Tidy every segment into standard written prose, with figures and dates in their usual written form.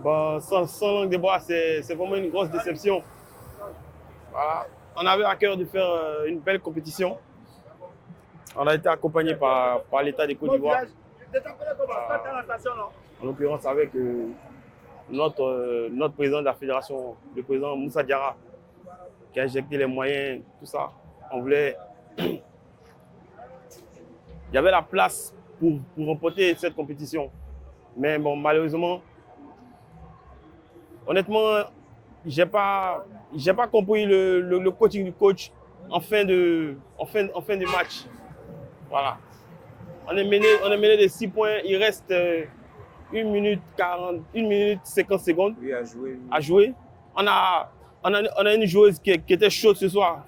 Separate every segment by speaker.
Speaker 1: Bon, sans langue de bois, c'est vraiment une grosse déception. Voilà. On avait à cœur de faire une belle compétition. On a été accompagné par l'État de Côte d'Ivoire. En l'occurrence avec notre président de la fédération, le président Moussa Diarra, qui a injecté les moyens, tout ça. On voulait... Il y avait la place pour remporter cette compétition. Mais bon, malheureusement, honnêtement, j'ai pas compris le coaching du coach en fin de match. Voilà. On est mené de 6 points. Il reste 1 minute 50 secondes à jouer. On a une joueuse qui était chaude ce soir,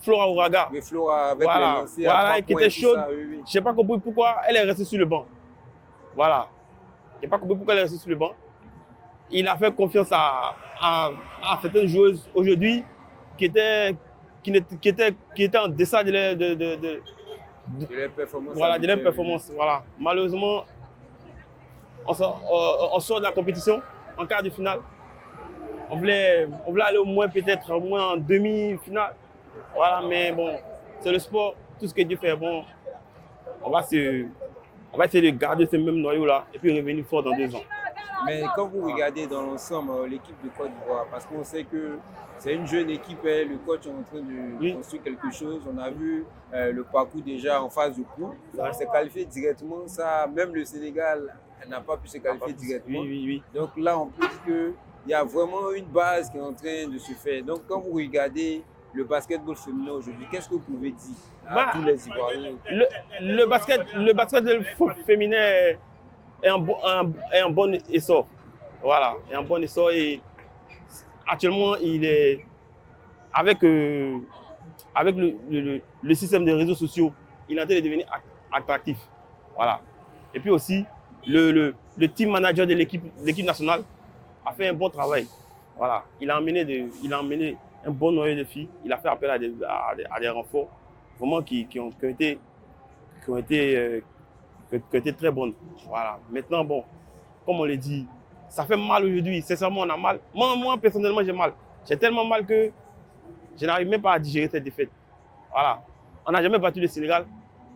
Speaker 1: Flora Ouraga.
Speaker 2: Mais Flora avec
Speaker 1: voilà,
Speaker 2: les lancers à 3
Speaker 1: qui était chaude.
Speaker 2: Oui.
Speaker 1: Je n'ai pas compris pourquoi elle est restée sur le banc. Voilà. Je n'ai pas compris pourquoi elle est restée sur le banc. Il a fait confiance à certaines joueuses aujourd'hui qui étaient en deçà de
Speaker 2: leur performance.
Speaker 1: Voilà, de leur performance. Voilà. Malheureusement, on sort de la compétition en quart de finale. On voulait aller au moins peut-être en demi-finale. Voilà, mais bon, c'est le sport, tout ce que Dieu fait. Bon, on va essayer de garder ce même noyau-là et puis revenir fort dans 2 ans.
Speaker 2: Mais quand vous regardez dans l'ensemble l'équipe de Côte d'Ivoire, parce qu'on sait que c'est une jeune équipe, le coach est en train de construire quelque chose. On a vu le parcours déjà en phase de poule. On s'est qualifié directement. Ça, même le Sénégal n'a pas pu se qualifier directement.
Speaker 1: Oui.
Speaker 2: Donc là, on peut dire qu'il y a vraiment une base qui est en train de se faire. Donc quand vous regardez le basketball féminin aujourd'hui, qu'est-ce que vous pouvez dire à tous les Ivoiriens?
Speaker 1: Le basketball féminin est un bon essor. Voilà, est un bon essor et actuellement il est avec le système des réseaux sociaux, il est en train de devenir attractif. Voilà. Et puis aussi le team manager de l'équipe nationale a fait un bon travail. Voilà, il a emmené un bon noyau de filles. Il a fait appel à des renforts vraiment qui ont été très bonnes. Voilà. Maintenant, bon, comme on l'a dit, ça fait mal aujourd'hui. Sincèrement, on a mal. Moi personnellement, j'ai mal. J'ai tellement mal que je n'arrive même pas à digérer cette défaite. Voilà. On n'a jamais battu le Sénégal.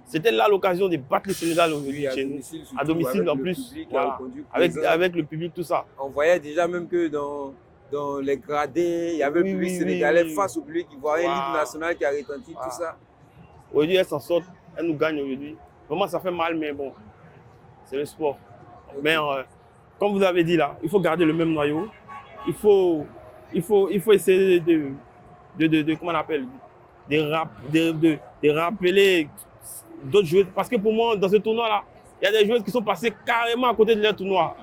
Speaker 1: C'était là l'occasion de battre le Sénégal aujourd'hui chez nous. À domicile en plus. Voilà. Avec le public, tout ça.
Speaker 2: On voyait déjà même que dans les gradés, il y avait le public sénégalais face au public ivoirien, l'hymne national qui a retenti, tout ça.
Speaker 1: Aujourd'hui, elle s'en sort, elle nous gagne aujourd'hui. Vraiment, ça fait mal, mais bon, c'est le sport. Okay. Mais comme vous avez dit là, il faut garder le même noyau. Il faut essayer comment on appelle, de rappeler d'autres joueurs. Parce que pour moi, dans ce tournoi-là, il y a des joueurs qui sont passés carrément à côté de leur tournoi.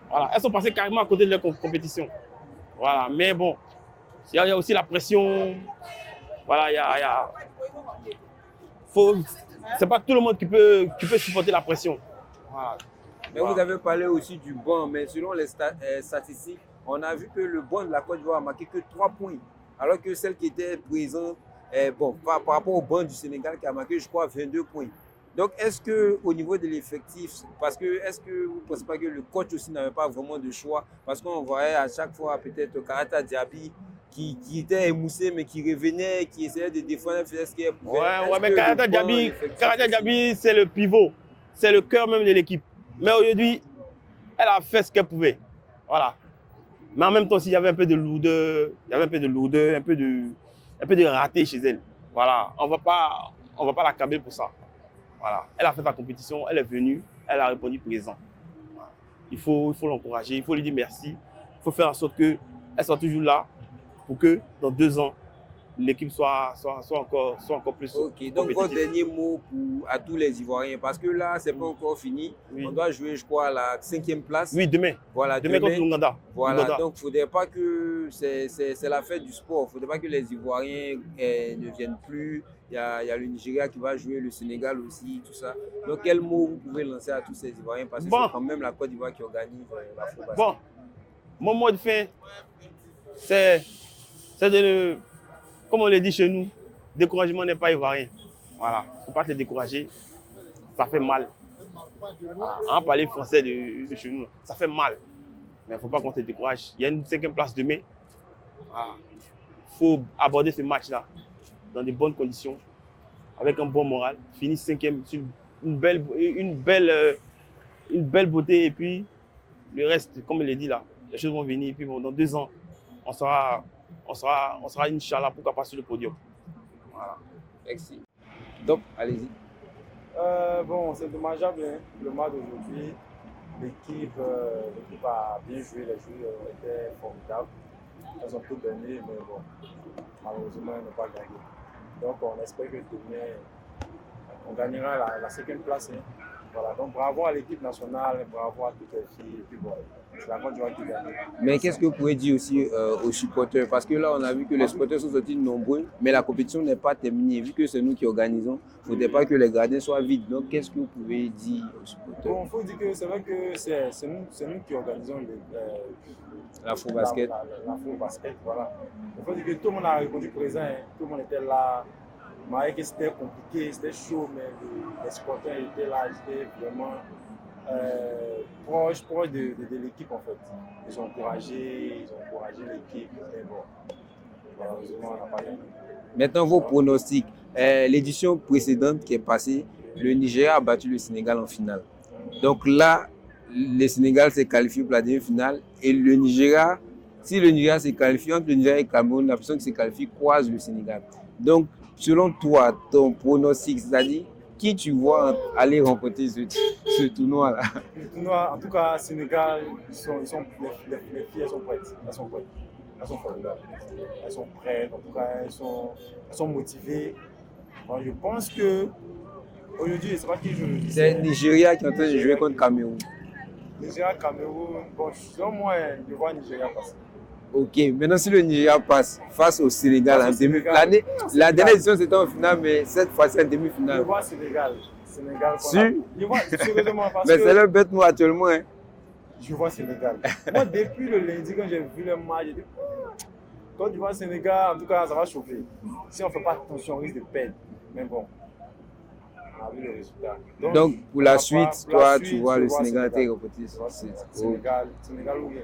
Speaker 1: Voilà, elles sont passées carrément à côté de leur compétition. Voilà, mais bon, il y a aussi la pression. Voilà, c'est pas tout le monde qui peut supporter la pression. Voilà.
Speaker 2: Mais vous avez parlé aussi du banc, mais selon les statistiques, on a vu que le banc de la Côte d'Ivoire a marqué que 3 points, alors que celle qui était présente, par rapport au banc du Sénégal qui a marqué, je crois, 22 points. Donc, est-ce qu'au niveau de l'effectif, est-ce que vous ne pensez pas que le coach aussi n'avait pas vraiment de choix? Parce qu'on voyait à chaque fois peut-être Karata Diaby qui était émoussé, mais qui revenait, qui essayait de défendre, faisait ce qu'il pouvait.
Speaker 1: Ouais, mais Karata Diaby, c'est le pivot, c'est le cœur même de l'équipe. Mais aujourd'hui, elle a fait ce qu'elle pouvait. Voilà. Mais en même temps, il y avait un peu de lourdeur, un peu de raté chez elle. Voilà. On va pas l'accabler pour ça. Voilà. Elle a fait sa compétition, elle est venue, elle a répondu présent. Voilà. Il faut l'encourager, il faut lui dire merci. Il faut faire en sorte qu'elle soit toujours là pour que dans 2 ans, l'équipe soit encore plus.
Speaker 2: Ok, donc votre dernier mot à tous les Ivoiriens, parce que là, c'est pas encore fini. Oui. On doit jouer, je crois, à la 5e place.
Speaker 1: Oui, demain.
Speaker 2: Voilà,
Speaker 1: demain contre l'Ouganda.
Speaker 2: Voilà, donc il ne faudrait pas que c'est la fête du sport. Il ne faudrait pas que les Ivoiriens ne viennent plus. Il y a le Nigeria qui va jouer, le Sénégal aussi, tout ça. Donc, quel mot vous pouvez lancer à tous ces Ivoiriens? Parce que c'est quand même la Côte d'Ivoire qui organise l'Afro-Basket.
Speaker 1: Bon, mon mot de fin, c'est de comme on le dit chez nous, découragement n'est pas ivoirien. Voilà, il ne faut pas se décourager, ça fait mal. Voilà. On va parler français de chez nous, ça fait mal. Mais il ne faut pas qu'on se décourage. Il y a une 5e place demain. Il faut aborder ce match-là dans de bonnes conditions, avec un bon moral. Finir 5e sur une belle beauté. Et puis, le reste, comme je l'ai dit là, les choses vont venir. Et puis, bon, dans 2 ans, on sera Inch'Allah, pourquoi pas sur le podium. Voilà.
Speaker 2: Merci. Donc, allez-y.
Speaker 3: Bon, c'est dommageable, hein, le match d'aujourd'hui. L'équipe a bien joué, les joueurs étaient formidables. Elles ont tout donné, mais bon, malheureusement, elles n'ont pas gagné. Donc, on espère que demain, on gagnera la 5e place. Hein. Voilà, donc bravo à l'équipe nationale, bravo à toutes les filles. Et puis bon, c'est la Côte d'Ivoire qui gagne.
Speaker 2: Mais qu'est-ce que vous pouvez dire aussi aux supporters? Parce que là, on a vu que les supporters sont sortis nombreux, mais la compétition n'est pas terminée. Vu que c'est nous qui organisons, il ne faudrait pas que les gradins soient vides. Donc, qu'est-ce que vous pouvez dire aux supporters?
Speaker 3: Bon, il faut dire que c'est vrai que c'est nous qui organisons
Speaker 2: l'Afro Basket.
Speaker 3: L'Afro Basket, voilà. Il faut dire que tout le monde a répondu présent, hein. Tout le monde était là. Malgré que c'était compliqué, c'était chaud, mais les supporters étaient là, ils étaient vraiment proches de l'équipe en fait. Ils ont encouragé l'équipe, mais bon, malheureusement on n'a pas gagné.
Speaker 2: Maintenant, vos pronostics. L'édition précédente qui est passée, le Nigeria a battu le Sénégal en finale. Donc là, le Sénégal s'est qualifié pour la demi-finale et le Nigeria, si le Nigeria s'est qualifié entre le Nigeria et le Cameroun, la personne qui s'est qualifiée croise le Sénégal. Donc, selon toi, ton pronostic, c'est-à-dire qui tu vois aller remporter ce tournoi-là?
Speaker 3: Le tournoi, en tout cas, Sénégal, les filles, elles sont prêtes. Elles sont prêtes. Elles sont formidables. Elles sont prêtes, en tout cas, elles sont motivées. Bon, je pense que aujourd'hui, je ne sais pas qui joue.
Speaker 2: C'est le Nigeria qui est en train de jouer contre Cameroun.
Speaker 3: Nigeria, Cameroun, bon, selon moi, je vois Nigeria passer.
Speaker 2: Ok, maintenant si le Nigeria passe face au Sénégal en demi-finale, la dernière édition c'était en finale, mais cette fois-ci en demi-finale.
Speaker 3: Je vois Sénégal.
Speaker 2: Je
Speaker 3: vois sérieusement parce
Speaker 2: mais
Speaker 3: que
Speaker 2: c'est leur bête moi actuellement. Hein.
Speaker 3: Je vois Sénégal. Moi, depuis le lundi, quand j'ai vu le match, j'ai dit quand tu vois Sénégal, en tout cas, ça va chauffer. Si on ne fait pas attention, on risque de perdre. Mais bon, on a vu le résultat.
Speaker 2: Donc pour la suite, toi, tu vois le Sénégal être reporté.
Speaker 3: Sénégal ou bien.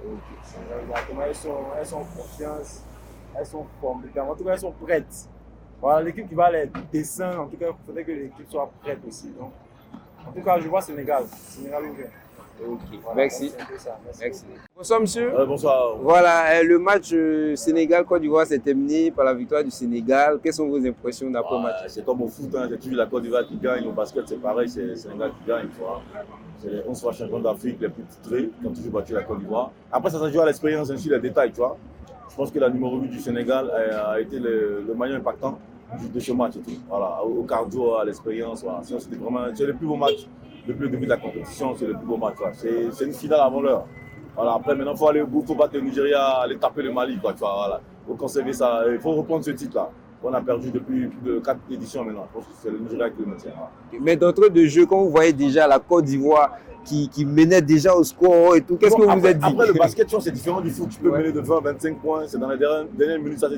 Speaker 3: Okay. Elles sont en confiance, elles sont formidables, en tout cas elles sont prêtes. Voilà, l'équipe qui va les descendre, en tout cas il faudrait que l'équipe soit prête aussi. Donc, en tout cas je vois Sénégal ou bien.
Speaker 2: Ok, voilà, merci. Merci. Bonsoir monsieur.
Speaker 1: Bonsoir.
Speaker 2: Voilà, le match Sénégal-Côte d'Ivoire s'est terminé par la victoire du Sénégal. Quelles sont vos impressions d'après le match?
Speaker 4: C'est comme au foot, hein. C'est toujours la Côte d'Ivoire qui gagne. Au basket, c'est pareil, c'est le Sénégal qui gagne. C'est les 11 fois champions d'Afrique les plus titrés qui ont toujours battu la Côte d'Ivoire. Après, ça se joue à l'expérience, ainsi les détails, tu vois. Je pense que la numéro 8 du Sénégal a été le maillon impactant de ce match et tout. Voilà, au cardio, à l'expérience. Voilà. C'était vraiment le plus beau match. Depuis le début de la compétition, c'est le plus beau match. C'est une finale avant l'heure. Voilà, après, maintenant, il faut aller au bout, il faut battre le Nigeria, aller taper le Mali. Quoi, tu vois, voilà. Il faut conserver ça. Il faut reprendre ce titre-là. On a perdu depuis plus de 4 éditions maintenant. Je pense que c'est le Nigeria qui le maintient.
Speaker 2: Mais d'entrée de jeu, quand vous voyez déjà la Côte d'Ivoire qui menait déjà au score et tout, qu'est-ce que vous vous êtes dit?
Speaker 4: Après, le basket, c'est différent du foot. Tu peux mener de 20 à 25 points. C'est dans les dernières minutes, ça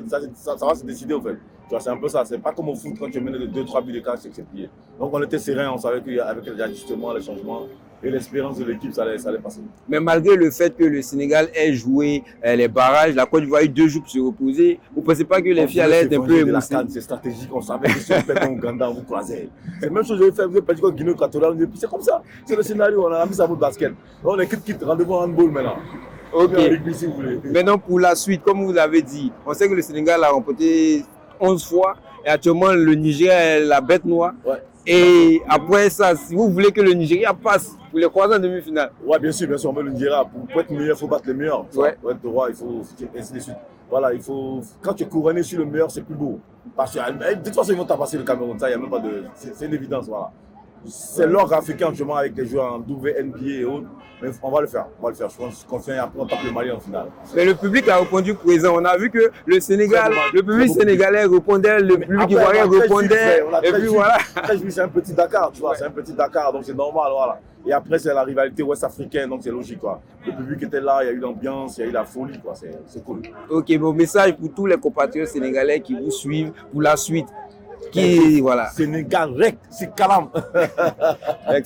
Speaker 4: va se décider en fait. Tu vois, c'est un peu ça. C'est pas comme au foot quand tu menais de 2-3 buts de casse, c'est plié. Donc on était serein, on savait qu'avec les ajustements, les changements et l'espérance de l'équipe, ça allait passer.
Speaker 2: Mais malgré le fait que le Sénégal ait joué les barrages, la Côte d'Ivoire a eu 2 jours pour se reposer, vous ne pensez pas que les filles allaient être un peu émoustillées?
Speaker 4: C'est stratégique, on savait que si on perd en Ouganda, on vous croisait. C'est la même chose que vous avez perdu contre Guinée-Équatoriale, c'est comme ça. C'est le scénario, on a mis ça pour le basket. On est quitte, rendez-vous en handball maintenant.
Speaker 2: Ok. Maintenant pour la suite, comme vous l'avez dit, on sait que le Sénégal a remporté 11 fois et actuellement le Niger est la bête noire. Ouais. Et après ça, si vous voulez que le Nigeria passe pour les croiser en demi-finale.
Speaker 4: Ouais, bien sûr, on veut le Nigeria. Pour être meilleur, il faut battre les meilleurs.
Speaker 2: Ouais.
Speaker 4: Pour être roi, il faut ainsi de suite. Voilà, il faut. Quand tu es couronné sur le meilleur, c'est plus beau. Parce que de toute façon, ils vont passer le Cameroun. Ça, il n'y a même pas de. C'est une évidence, voilà. C'est l'ordre africain actuellement avec les joueurs en WNBA et autres. Mais on va le faire. Je pense qu'on fait après on tape le Mali en finale.
Speaker 2: Mais le public a répondu présent. On a vu que le Sénégal, le public sénégalais répondait, le public ivoirien répondait. Et puis voilà.
Speaker 4: Après, c'est un petit Dakar, tu vois, c'est un petit Dakar, donc c'est normal, voilà. Et après, c'est la rivalité ouest-africaine, donc c'est logique, quoi. Le public était là, il y a eu l'ambiance, il y a eu la folie, quoi. C'est cool.
Speaker 2: Ok, mon message pour tous les compatriotes sénégalais qui vous suivent pour la suite. Qui, voilà.
Speaker 4: Sénégal, rec, c'est calam.
Speaker 2: Merci.